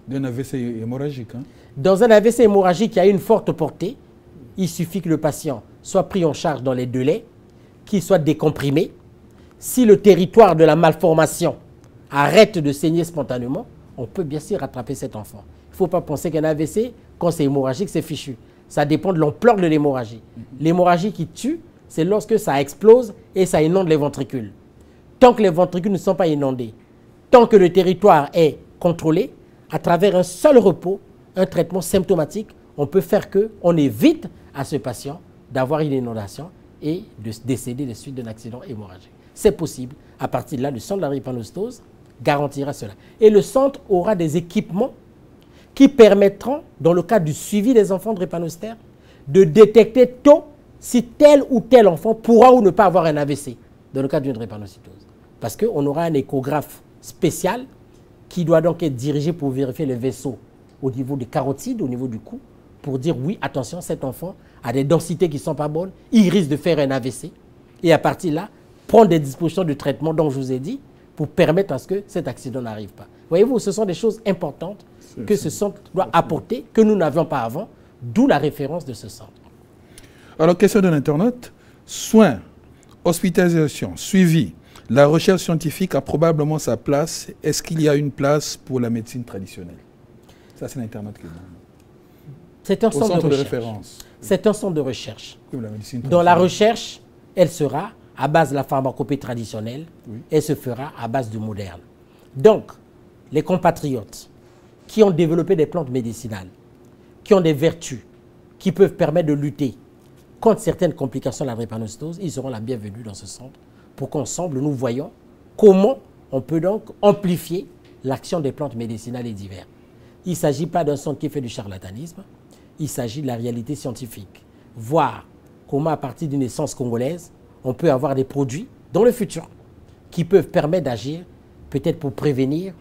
d'un AVC hémorragique. Hein. Dans un AVC hémorragique qui a une forte portée, il suffit que le patient soit pris en charge dans les délais, qu'il soit décomprimé. Si le territoire de la malformation arrête de saigner spontanément, on peut bien sûr rattraper cet enfant. Il ne faut pas penser qu'un AVC, quand c'est hémorragique, c'est fichu. Ça dépend de l'ampleur de l'hémorragie. L'hémorragie qui tue, c'est lorsque ça explose et ça inonde les ventricules. Tant que les ventricules ne sont pas inondés, tant que le territoire est contrôlé, à travers un seul repos, un traitement symptomatique, on peut faire qu'on évite à ce patient d'avoir une inondation et de décéder des suites d'un accident hémorragique. C'est possible. À partir de là, le centre de la drépanocytose garantira cela. Et le centre aura des équipements qui permettront, dans le cadre du suivi des enfants drépanocytaires, de détecter tôt si tel ou tel enfant pourra ou ne pas avoir un AVC dans le cadre d'une drépanocytose. Parce qu'on aura un échographe spécial qui doit donc être dirigé pour vérifier le vaisseau au niveau des carotides, au niveau du cou, pour dire oui, attention, cet enfant a des densités qui ne sont pas bonnes, il risque de faire un AVC. Et à partir de là, prendre des dispositions de traitement dont je vous ai dit pour permettre à ce que cet accident n'arrive pas. Voyez-vous, ce sont des choses importantes que ce centre doit apporter, que nous n'avions pas avant, d'où la référence de ce centre. Alors, question d'un internaute, soins, hospitalisation, suivi, la recherche scientifique a probablement sa place. Est-ce qu'il y a une place pour la médecine traditionnelle? Ça, c'est l'internaute qui demande. C'est un centre de référence. C'est un centre de recherche. Dans la recherche, elle sera à base de la pharmacopée traditionnelle, elle se fera à base du moderne. Donc, les compatriotes qui ont développé des plantes médicinales, qui ont des vertus, qui peuvent permettre de lutter contre certaines complications de la drépanocytose, ils seront la bienvenue dans ce centre pour qu'ensemble, nous voyons comment on peut donc amplifier l'action des plantes médicinales et diverses. Il ne s'agit pas d'un centre qui fait du charlatanisme, il s'agit de la réalité scientifique. Voir comment, à partir d'une essence congolaise, on peut avoir des produits dans le futur qui peuvent permettre d'agir peut-être pour prévenir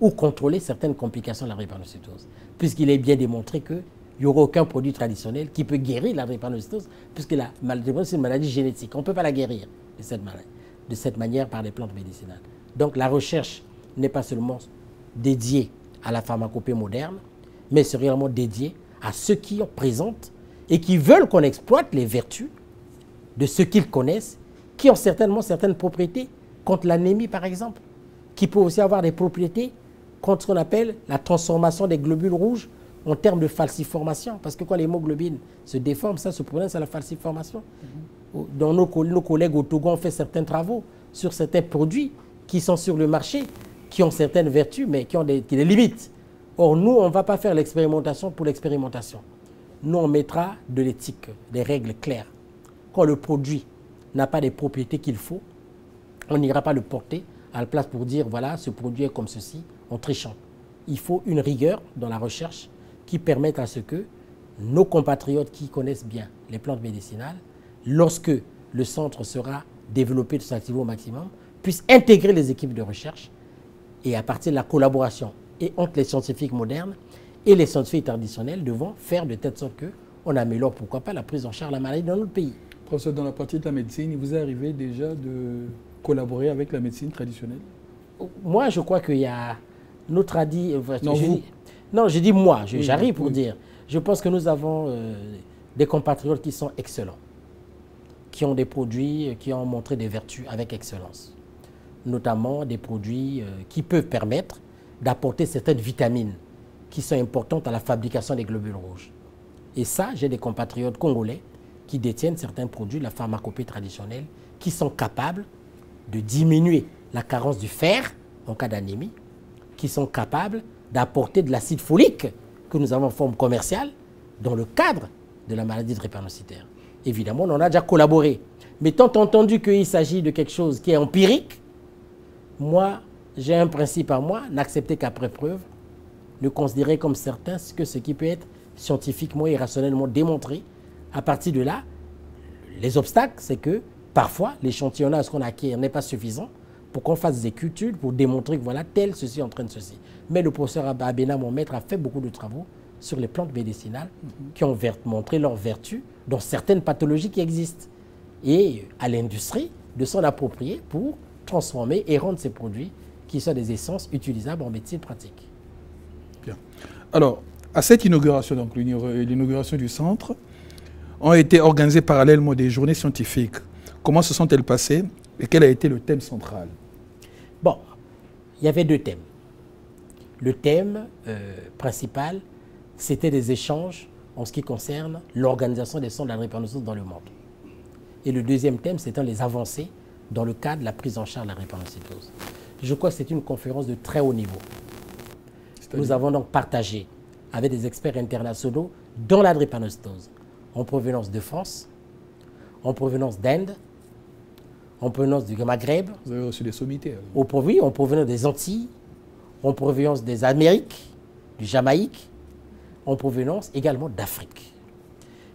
ou contrôler certaines complications de la drépanocytose. Puisqu'il est bien démontré qu'il n'y aura aucun produit traditionnel qui peut guérir la drépanocytose, puisque la drépanocytose est une maladie génétique. On ne peut pas la guérir de cette manière par les plantes médicinales. Donc la recherche n'est pas seulement dédiée à la pharmacopée moderne, mais c'est réellement dédiée à ceux qui en présentent et qui veulent qu'on exploite les vertus de ceux qu'ils connaissent, qui ont certainement certaines propriétés contre l'anémie par exemple, qui peut aussi avoir des propriétés contre ce qu'on appelle la transformation des globules rouges en termes de falciformation. Parce que quand l'hémoglobine se déforme, ça se problème, c'est la falciformation. Dans nos collègues au Togo ont fait certains travaux sur certains produits qui sont sur le marché, qui ont certaines vertus, mais qui ont des limites. Or, nous, on ne va pas faire l'expérimentation pour l'expérimentation. Nous, on mettra de l'éthique, des règles claires. Quand le produit n'a pas les propriétés qu'il faut, on n'ira pas le porter à la place pour dire, voilà, ce produit est comme ceci, en trichant. Il faut une rigueur dans la recherche qui permette à ce que nos compatriotes qui connaissent bien les plantes médicinales, lorsque le centre sera développé de son activité au maximum, puissent intégrer les équipes de recherche et à partir de la collaboration et entre les scientifiques modernes et les scientifiques traditionnels devons faire de telle sorte qu'on améliore, pourquoi pas, la prise en charge de la maladie dans notre pays. Professeur, dans la partie de la médecine, il vous est arrivé déjà de collaborer avec la médecine traditionnelle? Moi, je crois qu'il y a nos tradis... Non, je dis moi, j'arrive pour dire. Je pense que nous avons des compatriotes qui sont excellents, qui ont des produits, qui ont montré des vertus avec excellence. Notamment des produits qui peuvent permettre d'apporter certaines vitamines qui sont importantes à la fabrication des globules rouges. Et ça, j'ai des compatriotes congolais qui détiennent certains produits de la pharmacopée traditionnelle qui sont capables de diminuer la carence du fer en cas d'anémie, qui sont capables d'apporter de l'acide folique que nous avons en forme commerciale dans le cadre de la maladie drépanocytaire. Évidemment, on en a déjà collaboré. Mais tant entendu qu'il s'agit de quelque chose qui est empirique, moi, j'ai un principe à moi, n'accepter qu'après preuve, ne considérer comme certain que ce qui peut être scientifiquement et rationnellement démontré. À partir de là, les obstacles, c'est que parfois, l'échantillonnage qu'on acquiert n'est pas suffisant pour qu'on fasse des cultures, pour démontrer que voilà, tel, ceci entraîne ceci. Mais le professeur Abena, mon maître, a fait beaucoup de travaux sur les plantes médicinales qui ont montré leurs vertus dans certaines pathologies qui existent. Et à l'industrie de s'en approprier pour transformer et rendre ces produits qui sont des essences utilisables en médecine pratique. Bien. Alors, à cette inauguration, donc l'inauguration du centre, ont été organisées parallèlement des journées scientifiques. Comment se sont-elles passées et quel a été le thème central? Bon, il y avait deux thèmes. Le thème principal, c'était des échanges en ce qui concerne l'organisation des centres de la drépanocytose dans le monde. Et le deuxième thème, c'était les avancées dans le cadre de la prise en charge de la drépanocytose. Je crois que c'est une conférence de très haut niveau. Nous avons donc partagé avec des experts internationaux dans la drépanocytose, en provenance de France, en provenance d'Inde, en provenance du Maghreb. Vous avez reçu des sommités? Oui, en provenance des Antilles, en provenance des Amériques, du Jamaïque, en provenance également d'Afrique.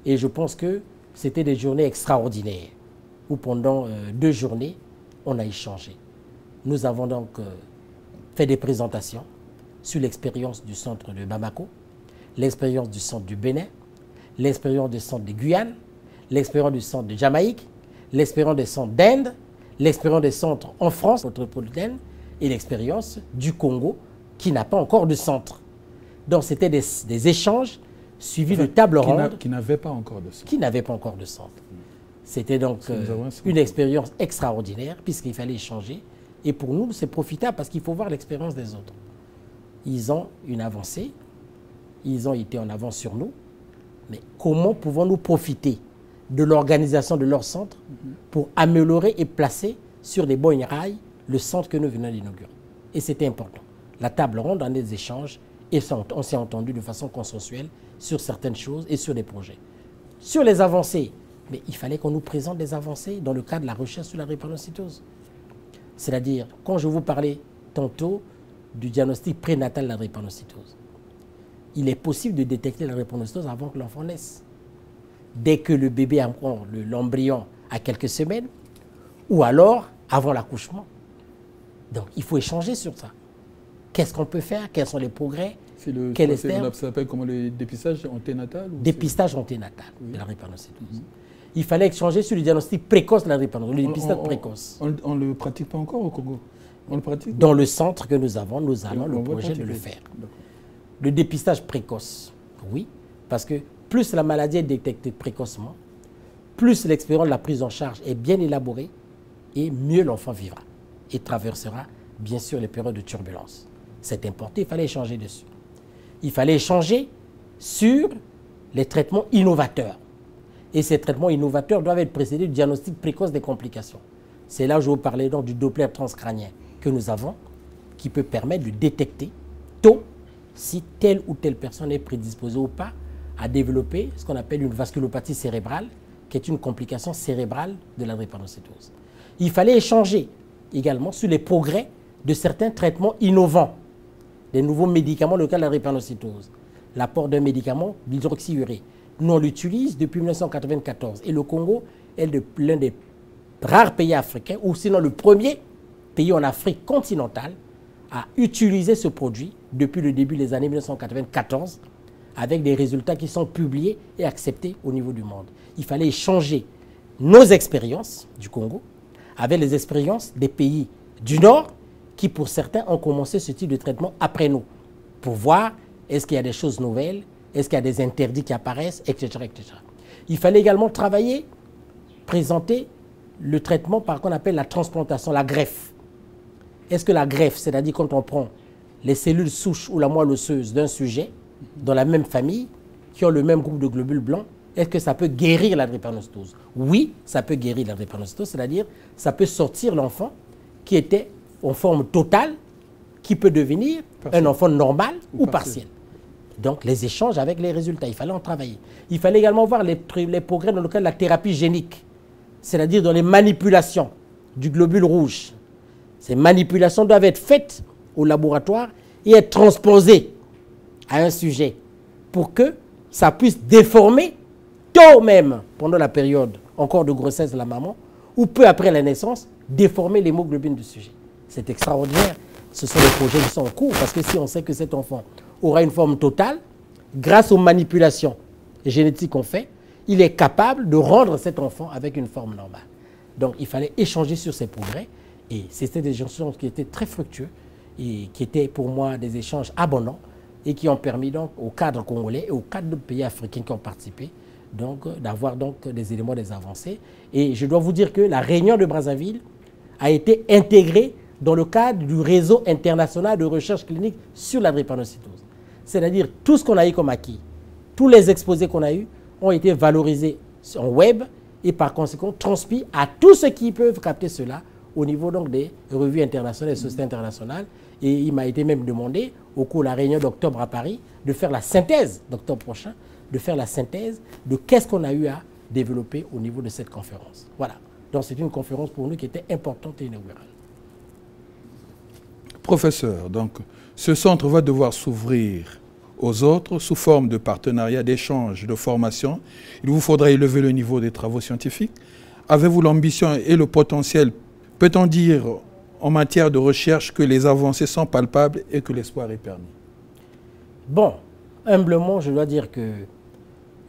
Et je pense que c'était des journées extraordinaires où pendant 2 journées, on a échangé. Nous avons donc fait des présentations sur l'expérience du centre de Bamako, l'expérience du centre du Bénin, l'expérience du centre de Guyane, l'expérience du centre de Jamaïque, l'expérience des centres d'Inde, l'expérience des centres en France métropolitaine et l'expérience du Congo qui n'a pas encore de centre. Donc c'était des échanges suivis de tables rondes. Qui n'avaient pas encore de centre. Qui n'avaient pas encore de centre. C'était donc une expérience extraordinaire puisqu'il fallait échanger. Et pour nous, c'est profitable parce qu'il faut voir l'expérience des autres. Ils ont une avancée, ils ont été en avance sur nous, mais comment pouvons-nous profiter de l'organisation de leur centre pour améliorer et placer sur les bons rails le centre que nous venons d'inaugurer. Et c'était important. La table ronde en des échanges et on s'est entendu de façon consensuelle sur certaines choses et sur les projets. Sur les avancées, mais il fallait qu'on nous présente des avancées dans le cadre de la recherche sur la drépanocytose. C'est-à-dire, quand je vous parlais tantôt du diagnostic prénatal de la drépanocytose, il est possible de détecter la drépanocytose avant que l'enfant naisse. Dès que le bébé a l'embryon à quelques semaines, ou alors avant l'accouchement. Donc, il faut échanger sur ça. Qu'est-ce qu'on peut faire? Quels sont les progrès? Ça s'appelle comment, le dépistage anténatal? Dépistage anténatal de la drépanocytose. Il fallait échanger sur le diagnostic précoce de la drépanocytose, le dépistage précoce. On ne le pratique pas encore au Congo? On le pratique? Dans le centre que nous avons, nous allons le projet de le faire. Le dépistage précoce, oui, parce que plus la maladie est détectée précocement, plus l'expérience de la prise en charge est bien élaborée et mieux l'enfant vivra et traversera bien sûr les périodes de turbulence. C'est important, il fallait échanger dessus. Il fallait échanger sur les traitements innovateurs. Et ces traitements innovateurs doivent être précédés du diagnostic précoce des complications. C'est là où je vous parlais donc du Doppler transcrânien que nous avons, qui peut permettre de détecter tôt si telle ou telle personne est prédisposée ou pas à développer ce qu'on appelle une vasculopathie cérébrale, qui est une complication cérébrale de la drépanocytose. Il fallait échanger également sur les progrès de certains traitements innovants, des nouveaux médicaments dans le cas de la drépanocytose. L'apport d'un médicament, l'hydroxyurée. Nous, on l'utilise depuis 1994 et le Congo est l'un des rares pays africains, ou sinon le premier pays en Afrique continentale à utiliser ce produit depuis le début des années 1994 avec des résultats qui sont publiés et acceptés au niveau du monde. Il fallait échanger nos expériences du Congo avec les expériences des pays du Nord qui, pour certains, ont commencé ce type de traitement après nous, pour voir est-ce qu'il y a des choses nouvelles, est-ce qu'il y a des interdits qui apparaissent, etc., etc. Il fallait également travailler, présenter le traitement par qu'on appelle la transplantation, la greffe. Est-ce que la greffe, c'est-à-dire quand on prend les cellules souches ou la moelle osseuse d'un sujet dans la même famille, qui ont le même groupe de globules blancs, est-ce que ça peut guérir la drépanocytose? Oui, ça peut guérir la drépanocytose, c'est-à-dire ça peut sortir l'enfant qui était en forme totale, qui peut devenir un enfant normal ou partiel. Donc les échanges avec les résultats, il fallait en travailler. Il fallait également voir les progrès dans le cas de la thérapie génique, c'est-à-dire dans les manipulations du globule rouge. Ces manipulations doivent être faites au laboratoire et être transposées à un sujet pour que ça puisse déformer tôt même, pendant la période encore de grossesse de la maman, ou peu après la naissance, déformer l'hémoglobine du sujet. C'est extraordinaire. Ce sont des projets qui sont en cours, parce que si on sait que cet enfant aura une forme totale, grâce aux manipulations génétiques qu'on fait, il est capable de rendre cet enfant avec une forme normale. Donc il fallait échanger sur ces progrès, et c'était des échanges qui étaient très fructueux, et qui étaient pour moi des échanges abondants, et qui ont permis donc au cadre congolais et aux cadres d'autres pays africains qui ont participé d'avoir donc des éléments, des avancées. Et je dois vous dire que la réunion de Brazzaville a été intégrée dans le cadre du réseau international de recherche clinique sur la drépanocytose. C'est-à-dire tout ce qu'on a eu comme acquis, tous les exposés qu'on a eus ont été valorisés en web et par conséquent transmis à tous ceux qui peuvent capter cela au niveau donc des revues internationales et des sociétés internationales. Et il m'a été même demandé, au cours de la réunion d'octobre à Paris, de faire la synthèse, d'octobre prochain, de faire la synthèse de qu'est-ce qu'on a eu à développer au niveau de cette conférence. Voilà. Donc c'est une conférence pour nous qui était importante et inaugurale. Professeur, donc ce centre va devoir s'ouvrir aux autres sous forme de partenariat, d'échange, de formation. Il vous faudra élever le niveau des travaux scientifiques. Avez-vous l'ambition et le potentiel, peut-on dire, en matière de recherche que les avancées sont palpables et que l'espoir est permis? Bon, humblement, je dois dire que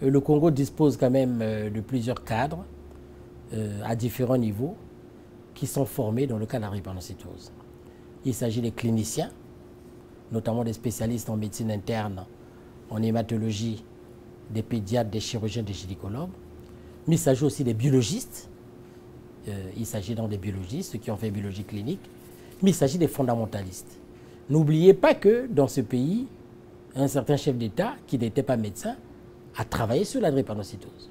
le Congo dispose quand même de plusieurs cadres à différents niveaux qui sont formés dans le cas de la drépanocytose. Il s'agit des cliniciens, notamment des spécialistes en médecine interne, en hématologie, des pédiatres, des chirurgiens, des gynécologues. Mais il s'agit aussi des biologistes. Il s'agit donc des biologistes qui ont fait biologie clinique. Mais il s'agit des fondamentalistes. N'oubliez pas que dans ce pays, un certain chef d'État, qui n'était pas médecin, a travaillé sur la drépanocytose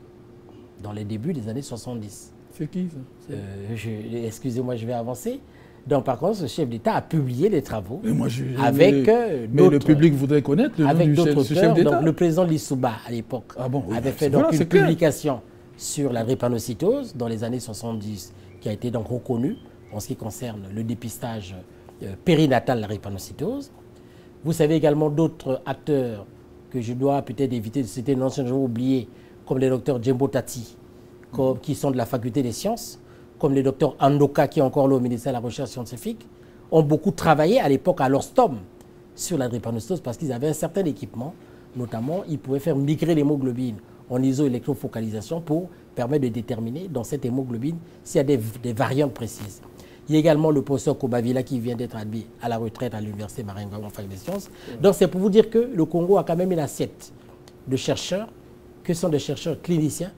dans les débuts des années 70. C'est qui ça? Excusez-moi, je vais avancer. Donc, par contre, ce chef d'État a publié les travaux avec mais le public voudrait connaître le nom du chef d'État. Donc, le président Lissouba, à l'époque, avait fait donc une publication sur la drépanocytose dans les années 70, qui a été donc reconnue en ce qui concerne le dépistage périnatal de la drépanocytose. Vous savez également d'autres acteurs que je dois peut-être éviter de citer, non, je vais oublier, comme les docteurs Djembo Tati, qui sont de la faculté des sciences, comme les docteurs Andoka, qui est encore là au ministère de la Recherche scientifique, ont beaucoup travaillé à l'époque à l'Orstom sur la drépanocytose parce qu'ils avaient un certain équipement. Notamment, ils pouvaient faire migrer l'hémoglobine en iso-électrophocalisation pour permettre de déterminer dans cette hémoglobine s'il y a des variantes précises. Il y a également le professeur Kobavila qui vient d'être admis à la retraite à l'université Marengo en fac des sciences. Donc c'est pour vous dire que le Congo a quand même une assiette de chercheurs que sont des chercheurs cliniciens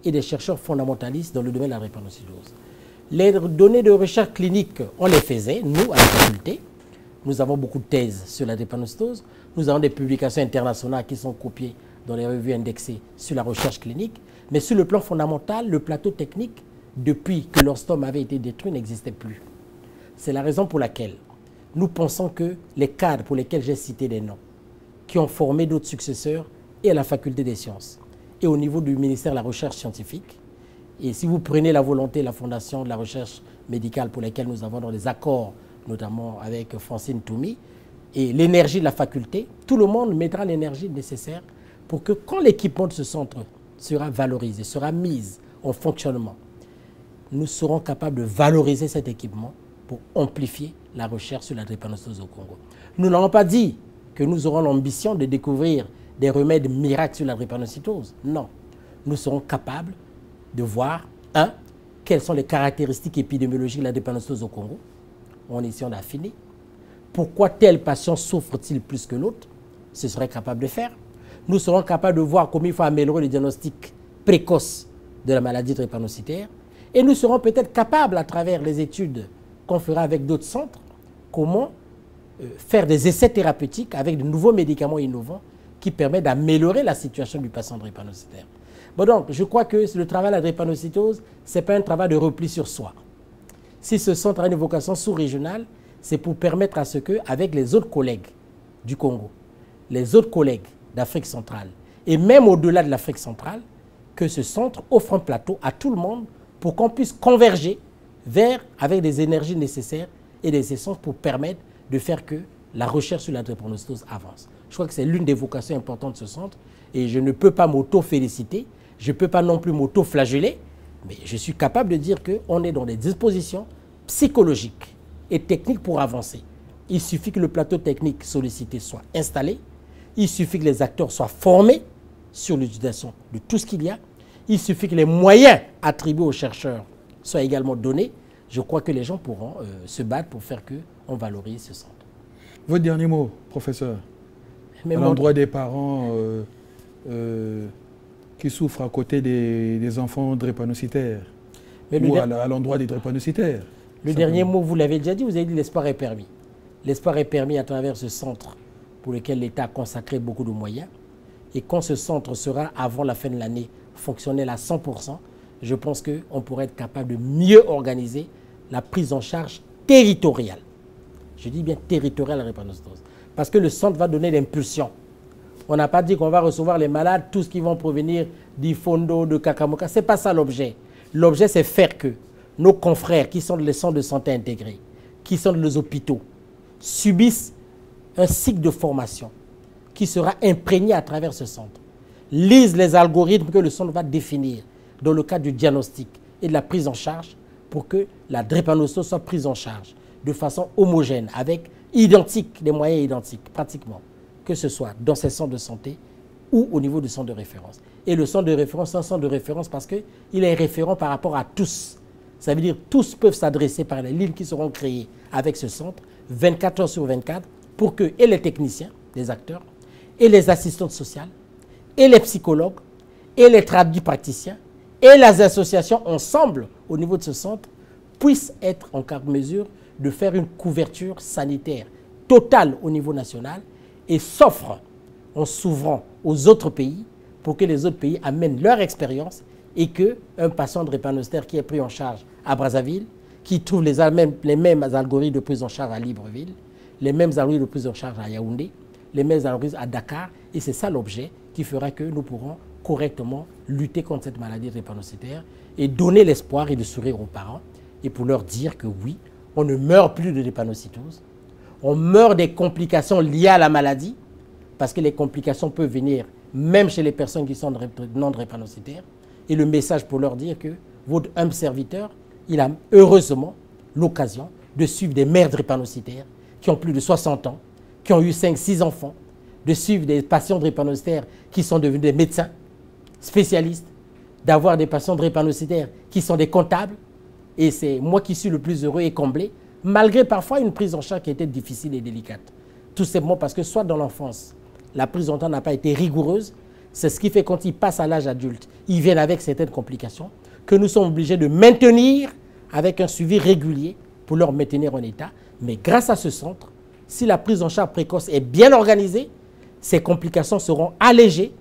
et des chercheurs fondamentalistes dans le domaine de la drépanocytose. Les données de recherche clinique, on les faisait, nous, à la faculté. Nous avons beaucoup de thèses sur la drépanocytose. Nous avons des publications internationales qui sont copiées dans les revues indexées sur la recherche clinique. Mais sur le plan fondamental, le plateau technique, depuis que l'Orstom avait été détruit, n'existait plus. C'est la raison pour laquelle nous pensons que les cadres pour lesquels j'ai cité des noms, qui ont formé d'autres successeurs, et à la faculté des sciences, et au niveau du ministère de la Recherche scientifique, et si vous prenez la volonté de la Fondation de la Recherche médicale pour laquelle nous avons dans des accords, notamment avec Francine Toumi, et l'énergie de la faculté, tout le monde mettra l'énergie nécessaire pour que quand l'équipement de ce centre sera valorisé, sera mis en fonctionnement, nous serons capables de valoriser cet équipement pour amplifier la recherche sur la drépanocytose au Congo. Nous n'avons pas dit que nous aurons l'ambition de découvrir des remèdes miracles sur la drépanocytose. Non. Nous serons capables de voir, quelles sont les caractéristiques épidémiologiques de la drépanocytose au Congo, en essayant d'affiner. Pourquoi tel patient souffre-t-il plus que l'autre? Ce serait capable de faire. Nous serons capables de voir comment il faut améliorer le diagnostic précoce de la maladie drépanocytaire. Et nous serons peut-être capables, à travers les études qu'on fera avec d'autres centres, comment faire des essais thérapeutiques avec de nouveaux médicaments innovants qui permettent d'améliorer la situation du patient drépanocytaire. Bon donc, je crois que le travail de la drépanocytose, ce n'est pas un travail de repli sur soi. Si ce centre a une vocation sous-régionale, c'est pour permettre à ce que, avec les autres collègues du Congo, les autres collègues d'Afrique centrale, et même au-delà de l'Afrique centrale, que ce centre offre un plateau à tout le monde pour qu'on puisse converger vers, avec des énergies nécessaires et des essences pour permettre de faire que la recherche sur la drépanocytose avance. Je crois que c'est l'une des vocations importantes de ce centre et je ne peux pas m'auto-féliciter, je ne peux pas non plus m'auto-flageller, mais je suis capable de dire qu'on est dans des dispositions psychologiques et techniques pour avancer. Il suffit que le plateau technique sollicité soit installé, il suffit que les acteurs soient formés sur l'utilisation de tout ce qu'il y a, il suffit que les moyens attribués aux chercheurs soient également donnés. Je crois que les gens pourront se battre pour faire qu'on valorise ce centre. Votre dernier mot, professeur, à l'endroit des parents qui souffrent à côté des enfants drépanocytaires, ou à l'endroit des drépanocytaires. Le dernier mot, vous l'avez déjà dit, vous avez dit l'espoir est permis. L'espoir est permis à travers ce centre pour lequel l'État a consacré beaucoup de moyens. Et quand ce centre sera, avant la fin de l'année, fonctionnel à 100%, je pense qu'on pourrait être capable de mieux organiser la prise en charge territoriale. Je dis bien territoriale à la drépanocytose. Parce que le centre va donner l'impulsion. On n'a pas dit qu'on va recevoir les malades, tous qui vont provenir d'Ifondo, de Kakamoka. Ce n'est pas ça l'objet. L'objet, c'est faire que nos confrères qui sont dans les centres de santé intégrés, qui sont dans les hôpitaux, subissent un cycle de formation qui sera imprégné à travers ce centre. Lisent les algorithmes que le centre va définir dans le cadre du diagnostic et de la prise en charge pour que la drépanocytose soit prise en charge. de façon homogène, avec des moyens identiques, pratiquement, que ce soit dans ces centres de santé ou au niveau du centre de référence. Et le centre de référence, c'est un centre de référence parce qu'il est référent par rapport à tous. Ça veut dire que tous peuvent s'adresser par les lignes qui seront créées avec ce centre, 24 heures sur 24, pour que et les techniciens, les acteurs, et les assistantes sociales, et les psychologues, et les praticiens, et les associations ensemble, au niveau de ce centre, puissent être en mesure de faire une couverture sanitaire totale au niveau national et s'offrent en s'ouvrant aux autres pays pour que les autres pays amènent leur expérience et qu'un patient drépanocytaire qui est pris en charge à Brazzaville, qui trouve les mêmes algorithmes de prise en charge à Libreville, les mêmes algorithmes de prise en charge à Yaoundé, les mêmes algorithmes à Dakar, et c'est ça l'objet qui fera que nous pourrons correctement lutter contre cette maladie drépanocytaire et donner l'espoir et le sourire aux parents et pour leur dire que oui, on ne meurt plus de drépanocytose, on meurt des complications liées à la maladie, parce que les complications peuvent venir même chez les personnes qui sont non drépanocytaires, et le message pour leur dire que votre humble serviteur, il a heureusement l'occasion de suivre des mères drépanocytaires qui ont plus de 60 ans, qui ont eu 5-6 enfants, de suivre des patients drépanocytaires qui sont devenus des médecins spécialistes, d'avoir des patients drépanocytaires qui sont des comptables. Et c'est moi qui suis le plus heureux et comblé, malgré parfois une prise en charge qui était difficile et délicate. Tout simplement parce que soit dans l'enfance, la prise en charge n'a pas été rigoureuse. C'est ce qui fait quand ils passent à l'âge adulte, ils viennent avec certaines complications que nous sommes obligés de maintenir avec un suivi régulier pour leur maintenir en état. Mais grâce à ce centre, si la prise en charge précoce est bien organisée, ces complications seront allégées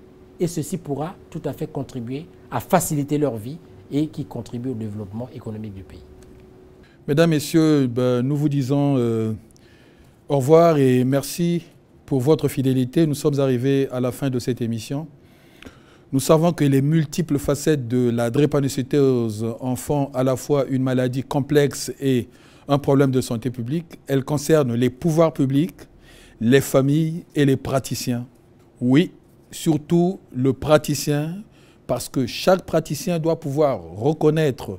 et ceci pourra tout à fait contribuer à faciliter leur vie et qui contribue au développement économique du pays. Mesdames, Messieurs, nous vous disons au revoir et merci pour votre fidélité. Nous sommes arrivés à la fin de cette émission. Nous savons que les multiples facettes de la drépanocytose en font à la fois une maladie complexe et un problème de santé publique. Elle concerne les pouvoirs publics, les familles et les praticiens. Oui, surtout le praticien, parce que chaque praticien doit pouvoir reconnaître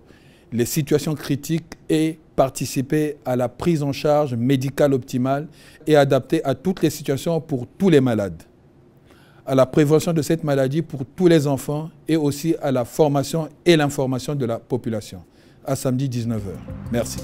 les situations critiques et participer à la prise en charge médicale optimale et adaptée à toutes les situations pour tous les malades, à la prévention de cette maladie pour tous les enfants et aussi à la formation et l'information de la population. À samedi 19 h. Merci.